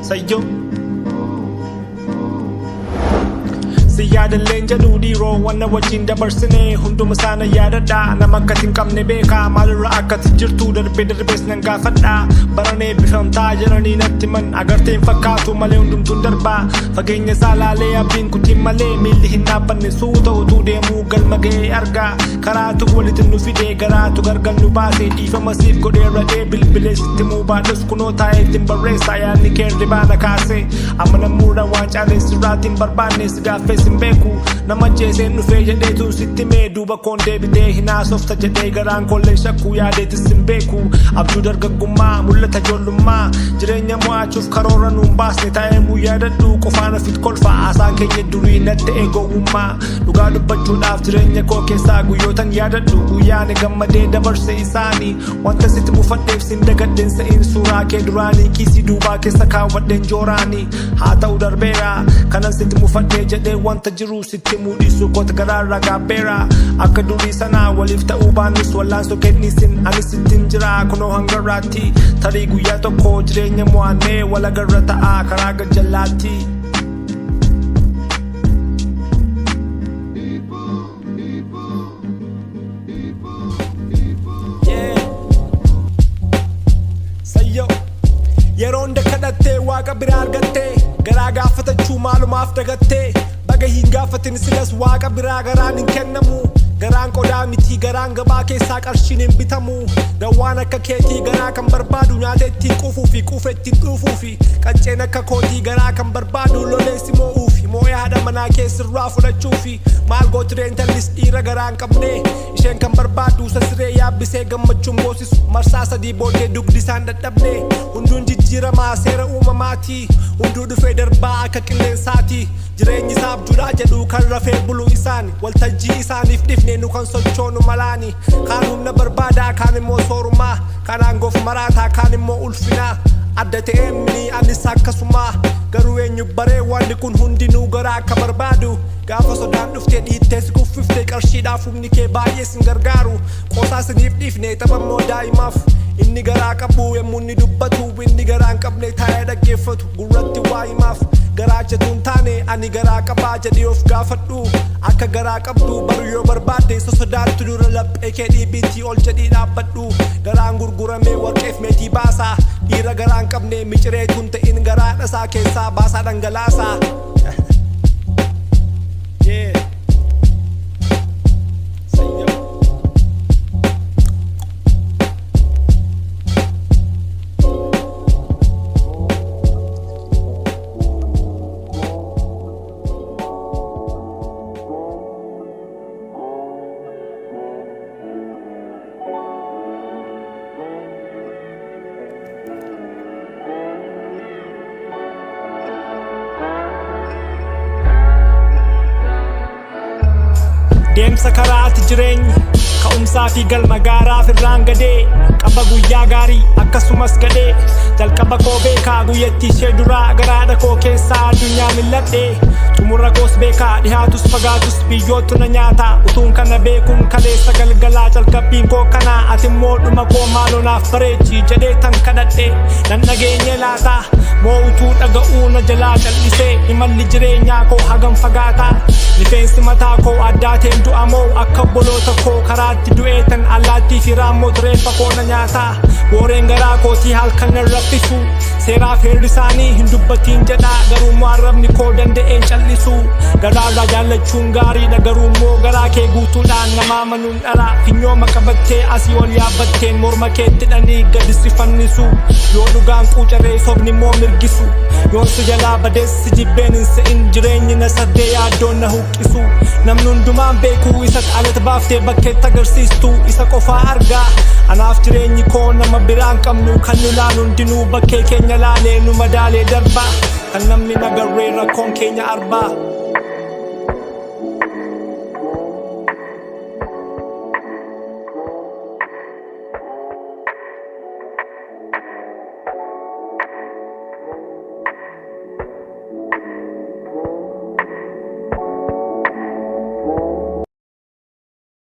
Sayyoo Si yaadalleen jedhuu dhiiroo wanna wajjin dabarsine hunduma isaana yaadadhaa nama akkati hin qabne beekaa maalirra akkati jirtu darbee darbees nan gaafadhaa baranee bifamtaa jedhanii natti man agartee hin fakkaatu malee hundumtuun darbaa fageenya isaa laalee abdiin kutiin malee miilli hin dhaabbanne suu ta'utuu deemuu galma ga'ee argaa karaatu walitti nu fidee garaatu gargar nu baasee dhiifama siif godheerra dhee bilbilee sitti muu baadhus kunoo taa'ee ittiin barreessaa yaadni kee ribaana kaasee amma namuudha waan caalee sirraatiin barbaanne si gaaffees beeku nama jeeseen dhufee jedheetu sitti mee duuba koon deebitee hinaasofta jedhee garaan kollee shakkuu yaadeetis hin beeku abjuu dargaggummaa mul'ata ijoollummaa jireenya mo'achuuf karoora nuun baasne taa'ee muu yaadadhu qofaan ofit kolfa haasaan keenya durii natti eegowwummaa dhugaa dubbachuudhaaf jireenya koo keessaa guyyootan yaadadhu guyyaani gammadee dabarse isaanii wanta sitti buufadheef sin dagadden se'in suuraa kee duraanii kiisii duubaa keessa kaawwadheen jooraanii haa ta'u darbeera kanan sitti buufadhee jedhee wanta jiru sitti muudhisu koota garaarraa gaabbeera akka durii sanaa waliif ta'uu baannus wallaansoo kennisin anis sittin jira kunoo hangarraatti tarii guyyaa tokko jireenya mo'annee walagarra ta'aa karaa gajjallaatti. Yeroon kadhattee waaqa biraa argattee garaa gaafatachuu maalumaaf dagattee baga hin gaafatin silas waaqa biraa garaan hin kennamu garaan qodaa mitii garaan gabaa keessaa qarshiin hin bitamu dawwaan akka keetii garaa kan barbaadu nyaata ittiin quufuu fi quufa ittiin dhuufuu fi qanceen akka kootii garaa kan barbaadu loleessi moo'uufi moo'ee haadha manaa keessirraa fudhachuu fi maal gootireen tallis dhiira garaan qabne isheen kan barbaadu sasiree yaabbisee gammachuun boosisu marsaa sadii booddee dugdi isaan dadhabne hunduun jijjiiramaa seera uumamaatii hunduu dhufee darbaa akka qilleensaati jireenyi isaa abjuudhaa jedhu kan rafee bulu isaani waltajjii isaaniif dhifne nu kan sochoonu malaani kaan humna barbaadaa kaan immoo soorumaa kaan aangoof maraataa kaan immoo ulfinaa adda ta'ee minii anis akkasumaa garuu eenyu baree wanni kun hundinuu garaa akka barbaadu gaafa sodaan dhuftee dhiittees kuffiftee qarshiidhaaf humni kee baay'ee sin gargaaru qoosaa siniif dhiifne taphammoo daa'imaaf inni garaa qabu yemmuu inni dubbatu inni garaa hin qabne taa'ee dhaggeeffatu gurratti waa himaaf garaa jetuun taane ani garaa qabaa jedhee of gaafadhu akka garaa qabdu baru yoo barbaadde sosodaattu dura laphee kee dhiibiitii ol jedhii dhaabbadhu garaan gurguramee warqeef meetii baasaa dhiira garaa hin qabne micireetuun ta'in garaa dhasaa keessaa baasaa dhangalaasaa. Deemsa karaatti jireenyi ka'umsaa fi galma gaaraaf irraan gadee qaba guyyaa gaarii akkasumas gadhee jalqaba koo beekaa guyyattii ishee duraa garaadha koo keessaa addunyaa milladhee xumurra koos beekaa dhihaatus fagaatus biyyoottu na nyaataa utuun kana beekuun kaleessa galgalaa jalqabbiin koo kanaa ati immoo dhuma koo maalonaaf bareechi jedhee tan kadhadhee nan dhageenye laataa moo utuu dhaga'uu na jalaa callisee imalli jireenyaa koo hagam fagaataa rifeensi mataa koo addaateen du'amoo akka obboloota koo karaatti du'eetan allaattii fi raammoo reeffa koo na nyaataa booreen garaa kootii halkan nan raffisu seeraaf heerri isaanii hin dubbatiin jedhaa garuummoo arrabni koo danda'een callisu garaarraa jaallachuun gaariidha garuummoo garaa kee guutuudhaan namaa manuun dhalaa finyooma qabattee asii ol yaabbatteen morma keetti dhanii gadi si fannisu yoo dhugaan quucaree sobni immoo mirgisu yoon si jalaa badeessi jibbeen hin se'in jireenyi na saddee yaaddoon na huqqisu namni hundumaan beekuu isa alatti baaftee bakkeetti agarsiistu isa qofaa argaa anaaf jireenyi koo nama biraan qabnu kan nu laalu hundinuu bakkee keenya laalee nu madaalee darbaa kan namni nagarree rakkoon keenya arbaa.